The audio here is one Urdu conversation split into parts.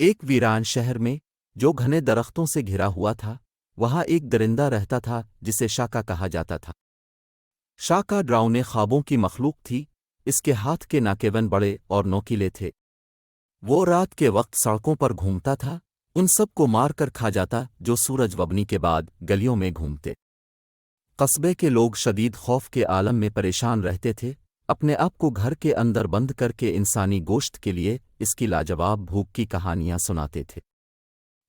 ایک ویران شہر میں جو گھنے درختوں سے گھرا ہوا تھا، وہاں ایک درندہ رہتا تھا جسے شاکا کہا جاتا تھا۔ شاکا ڈراؤنے خوابوں کی مخلوق تھی، اس کے ہاتھ کے ناکیون بڑے اور نوکیلے تھے۔ وہ رات کے وقت سڑکوں پر گھومتا تھا، ان سب کو مار کر کھا جاتا جو سورج وبنی کے بعد گلیوں میں گھومتے۔ قصبے کے لوگ شدید خوف کے عالم میں پریشان رہتے تھے، اپنے آپ کو گھر کے اندر بند کر کے انسانی گوشت کے لیے اس کی لاجواب بھوک کی کہانیاں سناتے تھے۔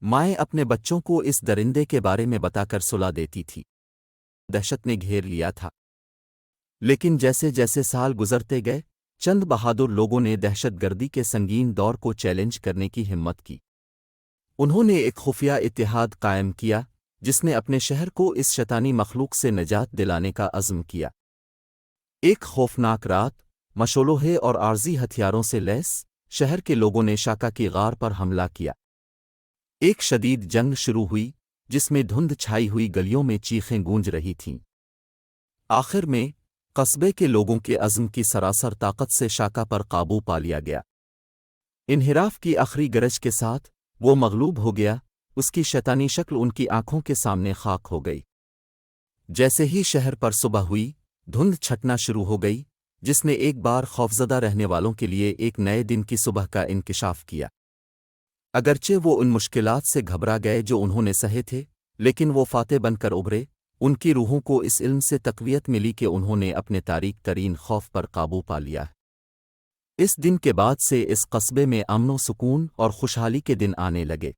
مائیں اپنے بچوں کو اس درندے کے بارے میں بتا کر سلا دیتی تھی۔ دہشت نے گھیر لیا تھا، لیکن جیسے جیسے سال گزرتے گئے، چند بہادر لوگوں نے دہشت گردی کے سنگین دور کو چیلنج کرنے کی ہمت کی۔ انہوں نے ایک خفیہ اتحاد قائم کیا جس نے اپنے شہر کو اس شیطانی مخلوق سے نجات دلانے کا عزم کیا۔ ایک خوفناک رات، مشولوہے اور عارضی ہتھیاروں سے لیس شہر کے لوگوں نے شاکا کی غار پر حملہ کیا۔ ایک شدید جنگ شروع ہوئی جس میں دھند چھائی ہوئی گلیوں میں چیخیں گونج رہی تھیں۔ آخر میں قصبے کے لوگوں کے عزم کی سراسر طاقت سے شاکا پر قابو پا لیا گیا۔ انحراف کی آخری گرج کے ساتھ وہ مغلوب ہو گیا، اس کی شیطانی شکل ان کی آنکھوں کے سامنے خاک ہو گئی۔ جیسے ہی شہر پر صبح ہوئی، دھند چھٹنا شروع ہو گئی، جس نے ایک بار خوفزدہ رہنے والوں کے لیے ایک نئے دن کی صبح کا انکشاف کیا۔ اگرچہ وہ ان مشکلات سے گھبرا گئے جو انہوں نے سہے تھے، لیکن وہ فاتح بن کر ابھرے۔ ان کی روحوں کو اس علم سے تقویت ملی کہ انہوں نے اپنے تاریک ترین خوف پر قابو پا لیا۔ اس دن کے بعد سے اس قصبے میں امن و سکون اور خوشحالی کے دن آنے لگے۔